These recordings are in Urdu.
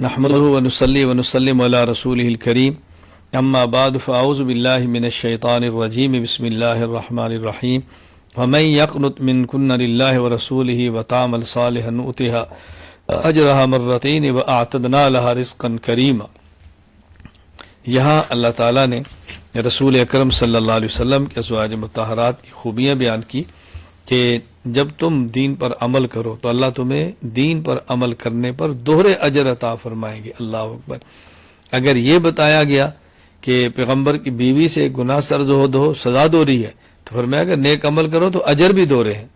نحمده ونصلي ونسلم على رسوله الكريم اما بعد فاعوذ بالله من الشيطان الرجيم بسم الله الرحمن الرحيم ومن يقنط منكن لله ورسوله وتعمل صالحا نؤتها اجرها مرتين واعتدنا لها رزقا كريما۔ یہاں اللہ تعالیٰ نے رسول اکرم صلی اللہ علیہ وسلم کے ازواج مطہرات کی خوبیاں بیان کی کہ جب تم دین پر عمل کرو تو اللہ تمہیں دین پر عمل کرنے پر دوہرے اجر عطا فرمائیں گے۔ اللہ اکبر۔ اگر یہ بتایا گیا کہ پیغمبر کی بیوی سے گناہ سرزد ہو سزا دوہری ہے تو فرمایا اگر نیک عمل کرو تو اجر بھی دوہرے ہیں۔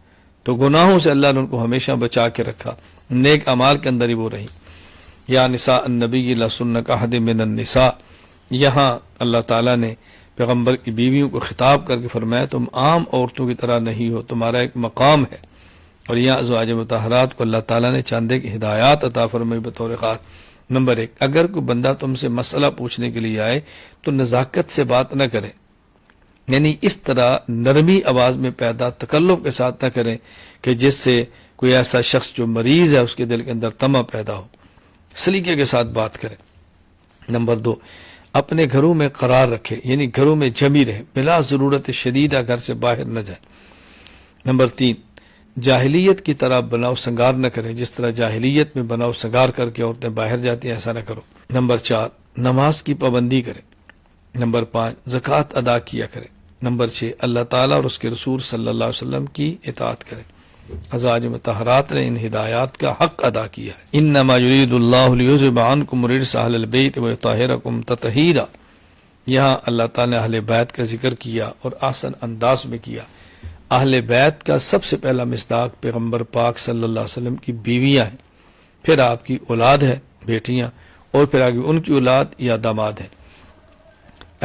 تو گناہوں سے اللہ نے ان کو ہمیشہ بچا کے رکھا، نیک اعمال کے اندر ہی وہ رہی۔ یا نساء النبی لستن کاحد من النساء، یہاں اللہ تعالیٰ نے پیغمبر کی بیویوں کو خطاب کر کے فرمایا تم عام عورتوں کی طرح نہیں ہو، تمہارا ایک مقام ہے۔ اور یہاں ازواج مطہرات کو اللہ تعالیٰ نے چند ایک ہدایات عطا فرمائی بطور خاص۔ نمبر 1، اگر کوئی بندہ تم سے مسئلہ پوچھنے کے لیے آئے تو نزاکت سے بات نہ کرے، یعنی اس طرح نرمی آواز میں پیدا تکلف کے ساتھ نہ کریں کہ جس سے کوئی ایسا شخص جو مریض ہے اس کے دل کے اندر طمع پیدا ہو، سلیقے کے ساتھ بات کریں۔ نمبر 2، اپنے گھروں میں قرار رکھے، یعنی گھروں میں جمی رہے، بلا ضرورت شدیدہ گھر سے باہر نہ جائے۔ نمبر 3، جاہلیت کی طرح بناؤ سنگار نہ کریں، جس طرح جاہلیت میں بناؤ سنگار کر کے عورتیں باہر جاتی ہیں ایسا نہ کرو۔ نمبر 4، نماز کی پابندی کریں۔ نمبر 5، زکوٰۃ ادا کیا کریں۔ نمبر 6، اللہ تعالیٰ اور اس کے رسول صلی اللہ علیہ وسلم کی اطاعت کریں۔ ازواج مطہرات نے ان ہدایات کا حق ادا کیا ہے۔ انما یرید اللہ لیذھب عنکم الرجس اہل البیت ویطہرکم تطہیرا، یہاں اللہ تعالیٰ نے اہل بیت کا ذکر کیا اور آسن انداز میں کیا۔ اہل بیت کا سب سے پہلا مصداق پیغمبر پاک صلی اللہ علیہ وسلم کی بیویاں ہیں، پھر آپ کی اولاد ہے بیٹیاں، اور پھر آگے ان کی اولاد یا داماد ہیں۔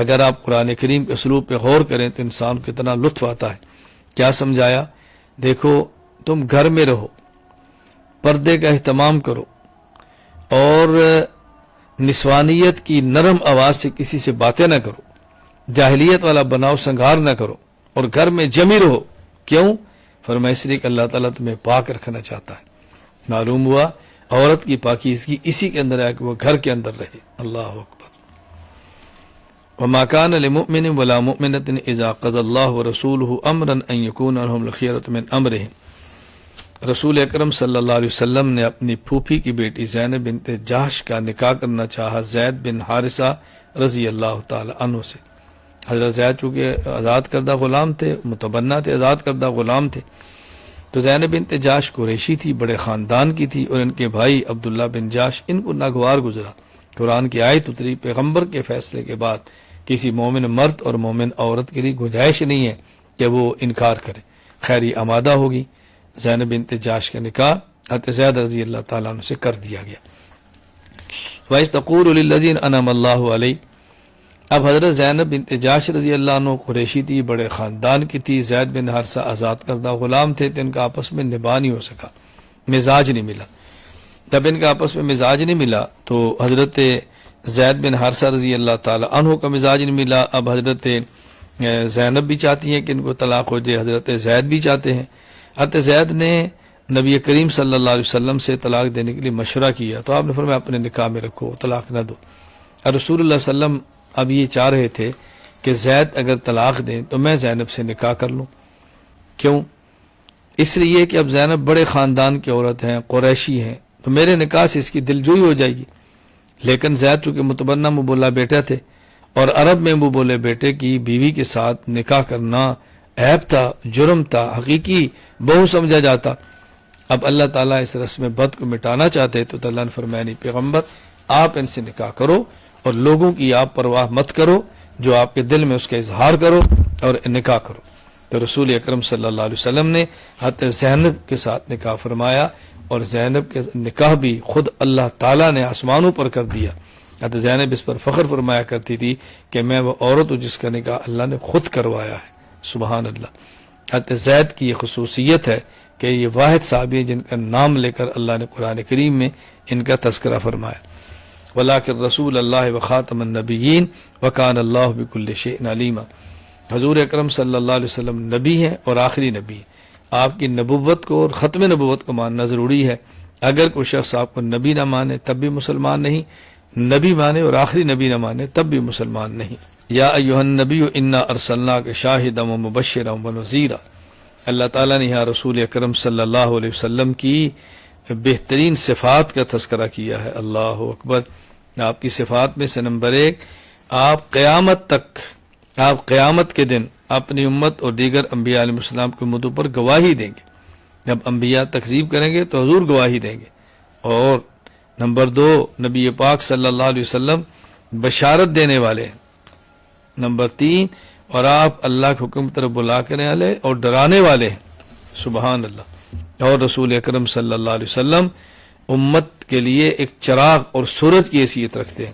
اگر آپ قرآن کریم کے اسلوب پہ غور کریں تو انسان کو کتنا لطف آتا ہے۔ کیا سمجھایا؟ دیکھو تم گھر میں رہو، پردے کا اہتمام کرو، اور نسوانیت کی نرم آواز سے کسی سے باتیں نہ کرو، جاہلیت والا بناؤ سنگار نہ کرو، اور گھر میں جمی رہو۔ کیوں؟ فرمایا اس لیے کہ اللہ تعالیٰ تمہیں پاک رکھنا چاہتا ہے۔ معلوم ہوا عورت کی پاکیزگی اسی کے اندر ہے کہ وہ گھر کے اندر رہے۔ اللہ اکبر۔ وما كان لمؤمن ولا مؤمنة اذا قضى الله ورسوله امرا ان يكون لهم الخيرة من امرهم۔ رسول اکرم صلی اللہ علیہ وسلم نے اپنی پھوپھی کی بیٹی زینب بنت جحش کا نکاح کرنا چاہا زید بن حارثہ رضی اللہ تعالی عنہ سے۔ حضرت زید چونکہ آزاد کردہ غلام تھے، متبنہ تھے، آزاد کردہ غلام تھے، تو زینب بنت جحش قریشی تھی، بڑے خاندان کی تھی، اور ان کے بھائی عبداللہ بن جحش ان کو ناگوار گزرا۔ قرآن کی آیت اتری، پیغمبر کے فیصلے کے بعد کسی مومن مرد اور مومن عورت کے لیے گنجائش نہیں ہے کہ وہ انکار کرے، خیری آمادہ ہوگی۔ زینب بنت جحش کا نکاح حضرت زید رضی اللہ تعالیٰ عنہ سے کر دیا گیا۔ وَإِذْ تَقُولُ لِلَّذِينَ أَنْعَمَ اللَّهُ عَلَيْهِمْ، اب حضرت زینب بنت جحش رضی اللہ عنہ قریشی تھی، بڑے خاندان کی تھی، زید بن حارثہ آزاد کردہ غلام تھے، تو ان کا آپس میں نباہ نہیں ہو سکا، مزاج نہیں ملا۔ جب ان کا آپس میں مزاج نہیں ملا تو حضرت زید بن حارثہ رضی اللہ تعالی عنہ کا مزاج نہیں ملا۔ اب حضرت زینب بھی چاہتی ہیں کہ ان کو طلاق ہو جائے، حضرت زید بھی چاہتے ہیں۔ حضرت زید نے نبی کریم صلی اللہ علیہ وسلم سے طلاق دینے کے لیے مشورہ کیا، تو آپ نے فرمایا اپنے نکاح میں رکھو، طلاق نہ دو۔ اور رسول اللہ صلی اللہ علیہ وسلم اب یہ چاہ رہے تھے کہ زید اگر طلاق دیں تو میں زینب سے نکاح کر لوں۔ کیوں؟ اس لیے کہ اب زینب بڑے خاندان کی عورت ہیں، قریشی ہیں، تو میرے نکاح سے اس کی دلجوئی ہو جائے گی۔ لیکن زید چونکہ متبنہ مبولہ بیٹا تھے، اور عرب میں مبولے بیٹے کی بیوی کے ساتھ نکاح کرنا عیب تھا، جرم تھا، حقیقی بہو سمجھا جاتا۔ اب اللہ تعالیٰ اس رسم بد کو مٹانا چاہتے تو اللہ نے فرمایا نہیں پیغمبر آپ ان سے نکاح کرو، اور لوگوں کی آپ پرواہ مت کرو، جو آپ کے دل میں اس کا اظہار کرو اور نکاح کرو۔ تو رسول اکرم صلی اللہ علیہ وسلم نے حضرت زینب کے ساتھ نکاح فرمایا، اور زینب کے نکاح بھی خود اللہ تعالیٰ نے آسمانوں پر کر دیا۔ حضرت زینب اس پر فخر فرمایا کرتی تھی کہ میں وہ عورت ہوں جس کا نکاح اللہ نے خود کروایا ہے۔ سبحان اللہ۔ حضرت زید کی یہ خصوصیت ہے کہ یہ واحد صحابی ہیں جن کا نام لے کر اللہ نے قرآن کریم میں ان کا تذکرہ فرمایا۔ وَلَٰكِن رسول اللہ وخاتم النبیین وکان اللہ بکل شیء علیما۔ حضور اکرم صلی اللہ علیہ وسلم نبی ہیں اور آخری نبی ہیں۔ آپ کی نبوت کو اور ختم نبوت کو ماننا ضروری ہے۔ اگر کوئی شخص آپ کو نبی نہ مانے تب بھی مسلمان نہیں، نبی مانے اور آخری نبی نہ مانے تب بھی مسلمان نہیں۔ یا ایھا النبی انا ارسلناک شاہدا ومبشرا ونذیرا، اللہ تعالیٰ نے یہاں رسول اکرم صلی اللہ علیہ وسلم کی بہترین صفات کا تذکرہ کیا ہے۔ اللہ اکبر۔ آپ کی صفات میں سے نمبر 1، آپ قیامت کے دن اپنی امت اور دیگر انبیاء علیہ السلام کے مدعو پر گواہی دیں گے۔ جب انبیاء تکذیب کریں گے تو حضور گواہی دیں گے۔ اور نمبر 2، نبی پاک صلی اللہ علیہ وسلم بشارت دینے والے ہیں۔ نمبر 3، اور آپ اللہ کے حکم طرف بلا کرنے والے اور ڈرانے والے ہیں۔ سبحان اللہ۔ اور رسول اکرم صلی اللہ علیہ وسلم امت کے لیے ایک چراغ اور سورج کی حیثیت رکھتے ہیں۔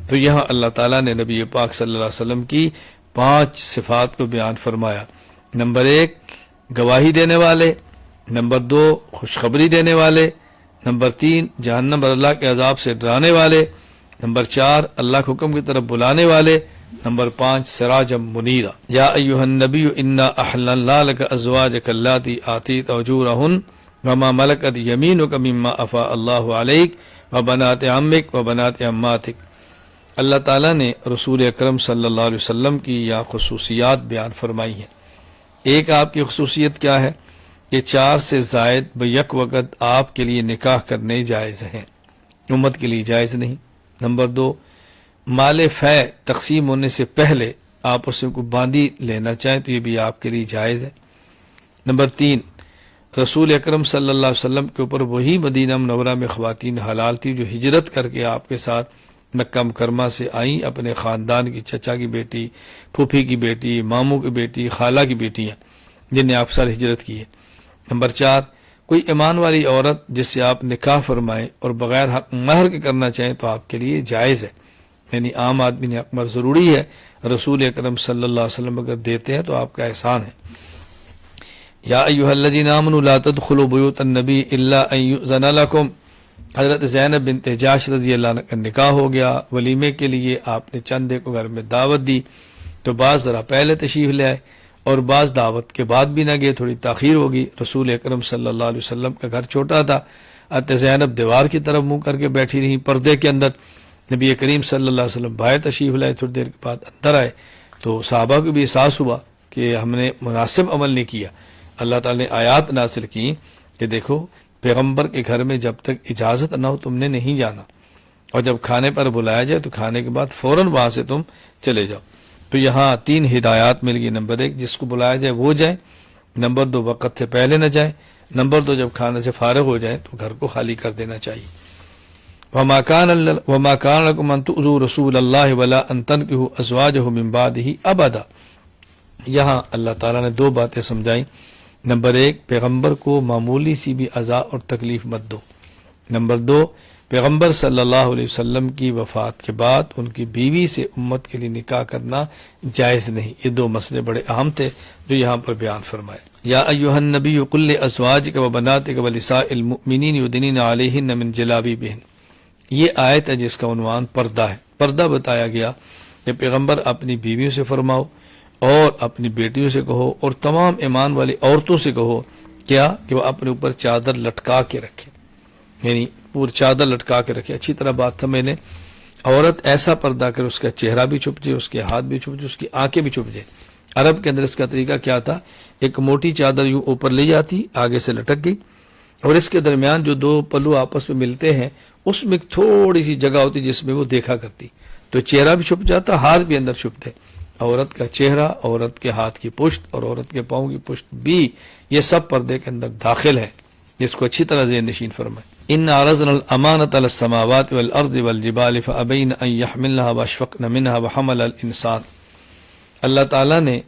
تو یہاں اللہ تعالیٰ نے نبی پاک صلی اللہ علیہ وسلم کی 5 صفات کو بیان فرمایا۔ نمبر 1، گواہی دینے والے۔ نمبر 2، خوشخبری دینے والے۔ نمبر 3، جہنم اور اللہ کے عذاب سے ڈرانے والے۔ نمبر 4، اللہ کے حکم کی طرف بلانے والے۔ نمبر 5، سراجا منیرا۔ یا ایھا النبی انا احللنا لک ازواجک اللاتی آتیت اجورہن وما ملکت یمینک مما افاء اللہ علیک وبنات عمک وبنات عماتک۔ اللہ تعالیٰ نے رسول اکرم صلی اللہ علیہ وسلم کی یہ خصوصیات بیان فرمائی ہیں۔ ایک آپ کی خصوصیت کیا ہے کہ 4 سے زائد بیک وقت آپ کے لیے نکاح کرنے جائز ہیں، امت کے لیے جائز نہیں۔ نمبر 2، مال فے تقسیم ہونے سے پہلے آپ اسے کو باندھی لینا چاہیں تو یہ بھی آپ کے لیے جائز ہے۔ نمبر 3، رسول اکرم صلی اللہ علیہ وسلم کے اوپر وہی مدینہ منورہ میں خواتین حلال تھی جو ہجرت کر کے آپ کے ساتھ مکہ مکرمہ سے آئیں، اپنے خاندان کی، چچا کی بیٹی، پھوپھی کی بیٹی، ماموں کی بیٹی، خالہ کی بیٹیاں جنہیں آپ ساتھ ہجرت کی ہے۔ نمبر 4، کوئی ایمان والی عورت جس سے آپ نکاح فرمائیں اور بغیر حق مہر کے کرنا چاہیں تو آپ کے لیے جائز ہے، یعنی عام آدمی نے حق مہر ضروری ہے، رسول اکرم صلی اللہ علیہ وسلم اگر دیتے ہیں تو آپ کا احسان ہے۔ یا ایھا الذین آمنوا لا تدخلوا بیوت النبی الا ان یؤذن لکم، حضرت زینب بنت جاش رضی اللہ عنہ کا نکاح ہو گیا، ولیمے کے لیے آپ نے چندے کو گھر میں دعوت دی تو بعض ذرا پہلے تشریف لے آئے اور بعض دعوت کے بعد بھی نہ گئے، تھوڑی تاخیر ہوگی۔ رسول اکرم صلی اللہ علیہ وسلم کا گھر چھوٹا تھا، حضرت زینب دیوار کی طرف منہ کر کے بیٹھی رہی پردے کے اندر، نبی کریم صلی اللہ علیہ وسلم باہر تشریف لائے، تھوڑی دیر کے بعد اندر آئے تو صحابہ کو بھی احساس ہوا کہ ہم نے مناسب عمل نہیں کیا۔ اللہ تعالی نے آیات نازل کی کہ دیکھو پیغمبر کے گھر میں جب تک اجازت نہ ہو تم نے نہیں جانا، اور جب کھانے پر بلایا جائے تو کھانے کے بعد فوراً وہاں سے تم چلے جاؤ۔ تو یہاں 3 ہدایات مل گئی۔ نمبر 1، جس کو بلایا جائے وہ جائے۔ نمبر 2، وقت سے پہلے نہ جائیں۔ نمبر 2، جب کھانے سے فارغ ہو جائیں تو گھر کو خالی کر دینا چاہیے۔ وما كان لكم ان تؤذوا رسول الله ولا ان تنكحوا ازواجه من بعده ابدا۔ یہاں اللہ تعالیٰ نے 2 باتیں سمجھائیں۔ نمبر 1، پیغمبر کو معمولی سی بھی اذا اور تکلیف مت دو۔ نمبر 2، پیغمبر صلی اللہ علیہ وسلم کی وفات کے بعد ان کی بیوی سے امت کے لیے نکاح کرنا جائز نہیں۔ یہ 2 مسئلے بڑے اہم تھے جو یہاں پر بیان فرمائے۔ یا ایھا النبی قل لازواجک وبناتک ونساء المؤمنین یدنین علیہن من جلابیبہن۔ یہ آیت ہے جس کا عنوان پردہ ہے۔ پردہ بتایا گیا کہ پیغمبر اپنی بیویوں سے فرماؤ اور اپنی بیٹیوں سے کہو اور تمام ایمان والی عورتوں سے کہو کیا کہ وہ اپنے اوپر چادر لٹکا کے رکھے، یعنی پور چادر لٹکا کے رکھے۔ اچھی طرح بات سمجھ لیں، عورت ایسا پردہ کرے اس کا چہرہ بھی چھپ جائے، اس کے ہاتھ بھی چھپ جائے، اس کی آنکھیں بھی چھپ جائے۔ عرب کے اندر اس کا طریقہ کیا تھا، ایک موٹی چادر یوں اوپر لے جاتی، آگے سے لٹک گئی، اور اس کے درمیان جو 2 پلو آپس میں ملتے ہیں اس میں تھوڑی سی جگہ ہوتی جس میں وہ دیکھا کرتی، تو چہرہ بھی چھپ جاتا، ہاتھ بھی اندر چھپتے۔ عورت کا چہرہ، عورت کے ہاتھ کی پشت اور عورت کے پاؤں کی پشت بھی یہ سب پردے کے اندر داخل ہے، جس کو اچھی طرح ذہن نشین فرمائے۔ ان عرضنا الامانۃ علی السماوات والارض والجبال فابین ان یحملنها واشفقن منها وحمل الانسان۔ اللہ تعالیٰ نے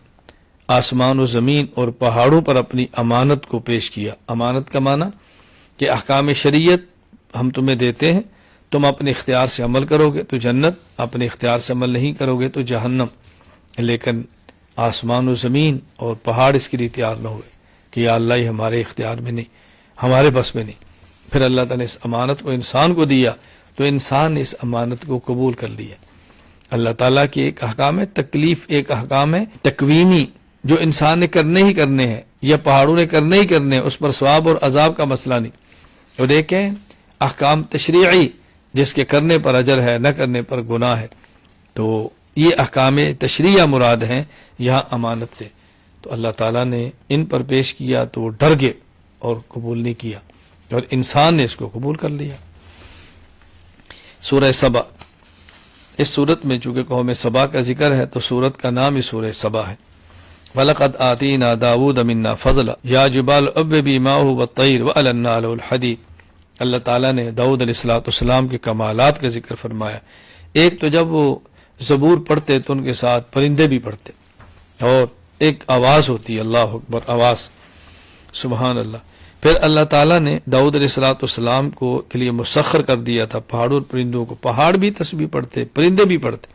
آسمان و زمین اور پہاڑوں پر اپنی امانت کو پیش کیا۔ امانت کا معنی کہ احکام شریعت ہم تمہیں دیتے ہیں، تم اپنے اختیار سے عمل کرو گے تو جنت، اپنے اختیار سے عمل نہیں کرو گے تو جہنم۔ لیکن آسمان و زمین اور پہاڑ اس کے لیے تیار نہ ہوئے کہ یا اللہ یہ ہمارے اختیار میں نہیں، ہمارے بس میں نہیں۔ پھر اللہ تعالیٰ نے اس امانت کو انسان کو دیا تو انسان نے اس امانت کو قبول کر لیا۔ اللہ تعالیٰ کی ایک احکام ہے تکلیف، ایک احکام ہے تکوینی جو انسان نے کرنے ہی کرنے ہیں یا پہاڑوں نے کرنے ہی کرنے ہیں، اس پر ثواب اور عذاب کا مسئلہ نہیں۔ اور ایک ہے احکام تشریعی جس کے کرنے پر اجر ہے، نہ کرنے پر گناہ ہے. تو یہ احکام تشریعہ مراد ہیں یہاں امانت سے. تو اللہ تعالیٰ نے ان پر پیش کیا تو وہ ڈر گئے اور قبول نہیں کیا، اور انسان نے اس کو قبول کر لیا. سورہ سبا، اس صورت میں چونکہ قوم سبا کا ذکر ہے تو صورت کا نام ہی سورہ سبا ہے. وَلَقَدْ آتِينَا دَاوُودَ مِنَّا فَضْلًا يَا جِبَالُ أَوِّبِي مَعَهُ وَالطَّيْرَ وَأَلَنَّا لَهُ الْحَدِيدَ. اللہ تعالیٰ نے داؤد علیہ السلام کے کمالات کا ذکر فرمایا. ایک تو جب وہ زبور پڑھتے تو ان کے ساتھ پرندے بھی پڑھتے، اور ایک آواز ہوتی ہے، اللہ اکبر آواز، سبحان اللہ. پھر اللہ تعالیٰ نے داؤد علیہ السلام کو کے لیے مسخر کر دیا تھا پہاڑوں اور پرندوں کو. پہاڑ بھی تسبیح پڑھتے، پرندے بھی پڑھتے،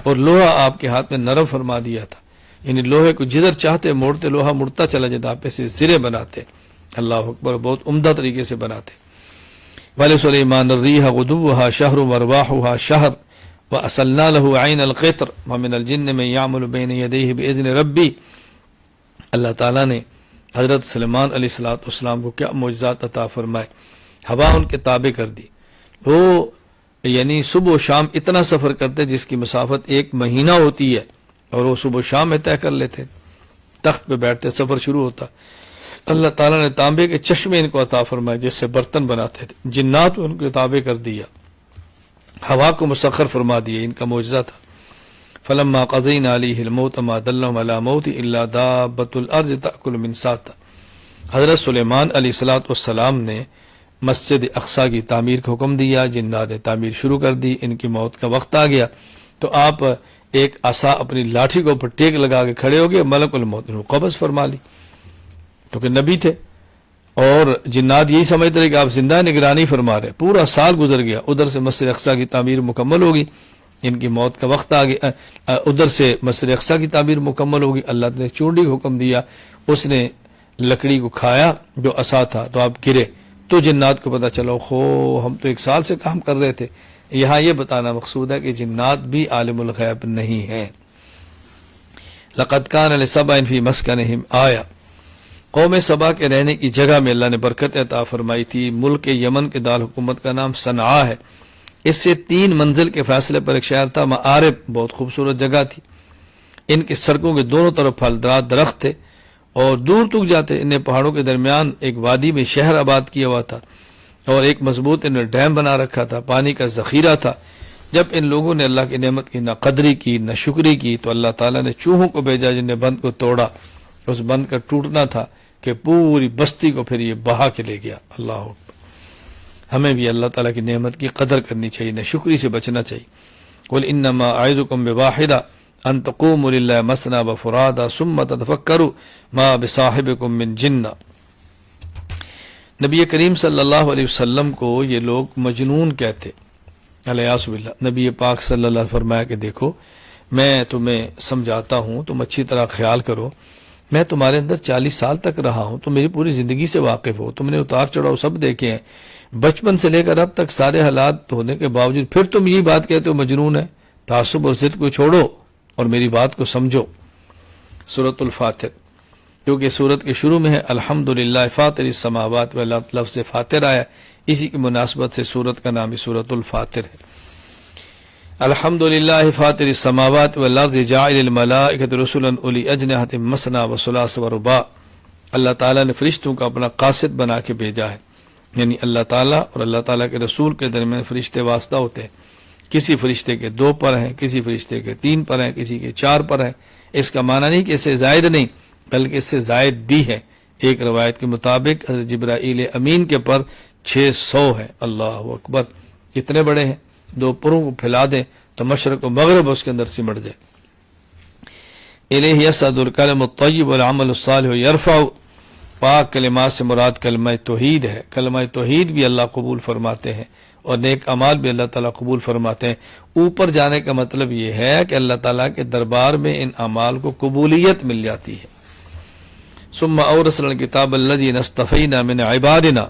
اور لوہا آپ کے ہاتھ میں نرم فرما دیا تھا. یعنی لوہے کو جدھر چاہتے موڑتے، لوہا مڑتا چلا جاتا، آپ سے زرے بناتے. اللہ اکبر، بہت عمدہ طریقے سے بناتے. وَلِسُلَيْمَانَ الرِّيحَ غُدُوُّهَا شَهْرٌ وَرْوَاحُهَا شَهْرٌ وَأَسَلْنَا لَهُ عَيْنَ الْقِطْرِ وَمِنَ الْجِنِّ مَن يَعْمَلُ بَيْنَ يَدَيْهِ بِإِذْنِ رَبِّهِ. اللہ تعالیٰ نے حضرت سلیمان علیہ السلام کو کیا معجزات عطا فرمائے. ہوا ان کے تابع کر دی. وہ یعنی صبح و شام اتنا سفر کرتے جس کی مسافت 1 مہینہ ہوتی ہے، اور وہ صبح و شام میں طے کر لیتے. تخت پہ بیٹھتے، سفر شروع ہوتا. اللہ تعالیٰ نے تانبے کے چشمے ان کو عطا فرمائے جس سے برتن بناتے تھے. جنات کو ان کو تابع کر دیا، ہوا کو مسخر فرما دیا، ان کا معجزہ تھا. فلما قضینا علیہ الموت ما دلهم علی موت الا دابۃ الارض تأکل من ساتا. حضرت سلیمان علیہ السلام نے مسجد اقصی کی تعمیر کا حکم دیا. جنات نے تعمیر شروع کر دی. ان کی موت کا وقت آ گیا تو آپ ایک عصا اپنی لاٹھی کو اوپر ٹیک لگا کے کھڑے ہو گئے. ملک الموت نے قبض فرما لی کیونکہ نبی تھے، اور جنات یہی سمجھتے رہے کہ آپ زندہ نگرانی فرما رہے. پورا سال گزر گیا، ادھر سے مسجد اقصی کی تعمیر مکمل ہوگی، ان کی موت کا وقت آ گیا. ادھر سے مسجد اقصی کی تعمیر مکمل ہوگی. اللہ نے چونڈی کو حکم دیا، اس نے لکڑی کو کھایا جو عصا تھا، تو آپ گرے. تو جنات کو پتا چلو خو ہم تو 1 سال سے کام کر رہے تھے. یہاں یہ بتانا مقصود ہے کہ جنات بھی عالم الغیب نہیں ہیں. لقد کان لسبأ فی مسکنہم آیہ. قوم سبا کے رہنے کی جگہ میں اللہ نے برکت عطا فرمائی تھی. ملک یمن کے دار حکومت کا نام صنعاء ہے. اس سے 3 منزل کے فاصلے پر ایک شہر تھا مآرب، بہت خوبصورت جگہ تھی. ان کی سڑکوں کے دونوں طرف پھلدار درخت تھے اور دور تک جاتے. ان پہاڑوں کے درمیان ایک وادی میں شہر آباد کیا ہوا تھا، اور ایک مضبوط انہوں نے ڈیم بنا رکھا تھا. پانی کا ذخیرہ تھا. جب ان لوگوں نے اللہ کی نعمت کی نہ قدری کی نہ شکری کی تو اللہ تعالیٰ نے چوہوں کو بھیجا جن نے بند کو توڑا. اس بند کا ٹوٹنا تھا کہ پوری بستی کو پھر یہ بہا کے لے گیا. اللہ اکبر. ہمیں بھی اللہ تعالیٰ کی نعمت کی قدر کرنی چاہیے، نہ شکری سے بچنا چاہیے. قل انما اعظکم بواحدہ ان تقوموا للہ مثنی وفرادا ثم تتفکروا ما بصاحبکم من جنہ. نبی کریم صلی اللہ علیہ وسلم کو یہ لوگ مجنون کہتے علیہ باللہ. نبی پاک صلی اللہ علیہ وسلم فرمایا کہ دیکھو میں تمہیں سمجھاتا ہوں، تم اچھی طرح خیال کرو. میں تمہارے اندر 40 سال تک رہا ہوں، تم میری پوری زندگی سے واقف ہو، تم نے اتار چڑھاؤ سب دیکھے ہیں، بچپن سے لے کر اب تک سارے حالات ہونے کے باوجود پھر تم یہی بات کہتے ہو مجنون ہے. تعصب اور ضد کو چھوڑو اور میری بات کو سمجھو. سورۃ الفاتر، کیونکہ سورت کے شروع میں ہے الحمدللہ فاطر السماوات والارض، لفظ فاتر آیا، اسی کی مناسبت سے سورت کا نام ہی سورۃ الفاتر ہے. الحمدللہ فاطر السماوات والارض جاعل الملائکۃ رسلا اولی اجنحۃ مثنی وثلاث ورباع. اللہ تعالیٰ نے فرشتوں کو اپنا قاصد بنا کے بھیجا ہے. یعنی اللہ تعالیٰ اور اللہ تعالیٰ کے رسول کے درمیان فرشتے واسطہ ہوتے ہیں. کسی فرشتے کے 2 پر ہیں، کسی فرشتے کے 3 پر ہیں، کسی کے 4 پر ہیں. اس کا معنی نہیں کہ اس سے زائد نہیں، بلکہ اس سے زائد بھی ہے. ایک روایت کے مطابق حضرت جبرائیل امین کے پر 600 ہیں. اللہ اکبر، کتنے بڑے ہیں. 2 پروں کو پھیلا دیں تو مشرق و مغرب اس کے اندر سمٹ جائے. الیہ یصعد الکلم الطیب والعمل الصالح یرفع. پاک کلمات سے مراد کلمہ توحید ہے. کلمہ توحید بھی اللہ قبول فرماتے ہیں اور نیک اعمال بھی اللہ تعالیٰ قبول فرماتے ہیں. اوپر جانے کا مطلب یہ ہے کہ اللہ تعالیٰ کے دربار میں ان اعمال کو قبولیت مل جاتی ہے. ثم اورثنا الکتاب الذی اصطفینا من عبادنا.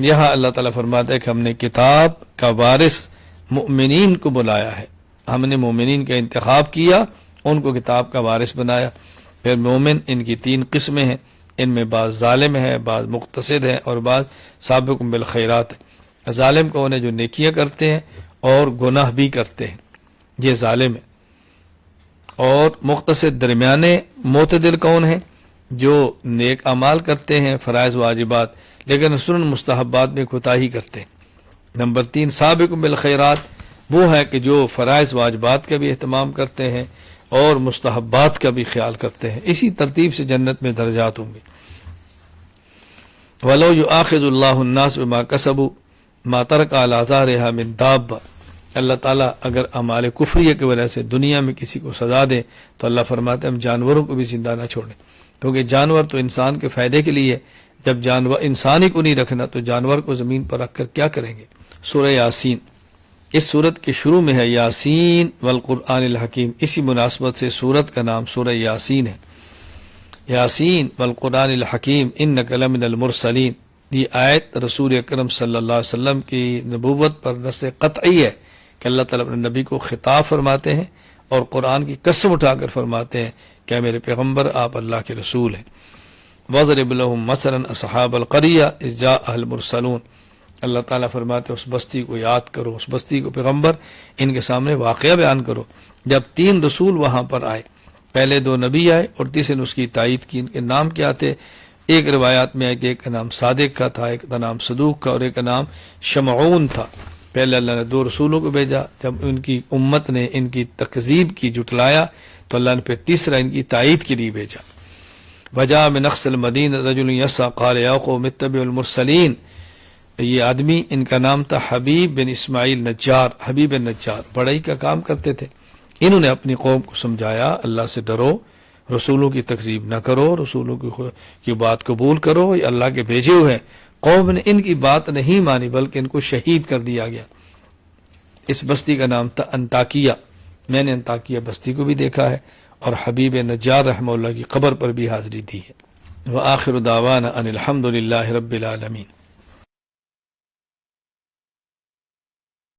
یہاں اللہ تعالیٰ فرماتا ہے کہ ہم نے کتاب کا وارث مؤمنین کو بلایا ہے. ہم نے مومنین کا انتخاب کیا، ان کو کتاب کا وارث بنایا. پھر مومن ان کی 3 قسمیں ہیں. ان میں بعض ظالم ہے، بعض مقتصد ہے اور بعض سابق بالخیرات ہے۔ ظالم کون ہے؟ جو نیکیاں کرتے ہیں اور گناہ بھی کرتے ہیں، یہ ظالم ہے۔ اور مقتصد درمیانے معتدل کون ہیں؟ جو نیک اعمال کرتے ہیں، فرائض واجبات، لیکن سنن مستحبات میں کوتاہی کرتے ہیں۔ نمبر 3 سابق بالخیرات، وہ ہے کہ جو فرائض واجبات کا بھی اہتمام کرتے ہیں اور مستحبات کا بھی خیال کرتے ہیں۔ اسی ترتیب سے جنت میں درجات ہوں گے۔ وَلَوْ يُؤَاخِذُ اللَّهُ النَّاسَ بِمَا كَسَبُوا مَا تَرَكَ عَلَىٰ ظَهْرِهَا مِن دَابَّةٍ، اللہ تعالیٰ اگر اعمال کفریہ کی وجہ سے دنیا میں کسی کو سزا دے تو اللہ فرماتے ہیں ہم جانوروں کو بھی زندہ نہ چھوڑیں، کیونکہ جانور تو انسان کے فائدے کے لیے، جب جانور انسان ہی کو نہیں رکھنا تو جانور کو زمین پر رکھ کر کیا کریں گے۔ سورہ یاسین، اس سورت کے شروع میں ہے یاسین والقرآن الحکیم، اسی مناسبت سے سورت کا نام سورہ یاسین ہے۔ یاسین والقرآن الحکیم انک لمن المرسلین، یہ آیت رسول اکرم صلی اللہ علیہ وسلم کی نبوت پر نص قطعی ہے کہ اللہ تعالیٰ اپنے نبی کو خطاب فرماتے ہیں اور قرآن کی قسم اٹھا کر فرماتے ہیں کہ میرے پیغمبر آپ اللہ کے رسول ہیں۔ وَضْرِبْ لَهُمْ مَثَلًا أَصْحَابَ الْقَرْيَةِ إِذْ جَاءَهَا الْمُرْسَلُونَ، اللہ تعالیٰ فرماتے ہیں اس بستی کو یاد کرو، اس بستی کو پیغمبر ان کے سامنے واقعہ بیان کرو جب 3 رسول وہاں پر آئے، پہلے 2 نبی آئے اور تیسرے نے اس کی تائید کی۔ ان کے نام کیا تھے؟ ایک روایات میں ہے کہ ایک کا نام صادق کا تھا، ایک کا نام صدوق کا اور ایک کا نام شمعون تھا۔ پہلے اللہ نے 2 رسولوں کو بھیجا، جب ان کی امت نے ان کی تکذیب کی، جھٹلایا، تو اللہ نے پھر تیسرا ان کی تائید کے لیے بھیجا۔ وجاء من اقصى المدینہ رجل یسعى قال یا قوم اتبعوا المرسلین، یہ آدمی ان کا نام تھا حبیب بن اسماعیل نجار، حبیب نجار، بڑائی کا کام کرتے تھے۔ انہوں نے اپنی قوم کو سمجھایا اللہ سے ڈرو، رسولوں کی تکذیب نہ کرو، رسولوں کی بات قبول کرو، یہ اللہ کے بھیجے ہوئے ہیں۔ قوم نے ان کی بات نہیں مانی بلکہ ان کو شہید کر دیا گیا۔ اس بستی کا نام تھا انطاکیہ، میں نے انطاکیہ بستی کو بھی دیکھا ہے اور حبیب نجار رحمہ اللہ کی قبر پر بھی حاضری دی ہے۔ وآخر دعوانا ان الحمد للہ رب العالمین۔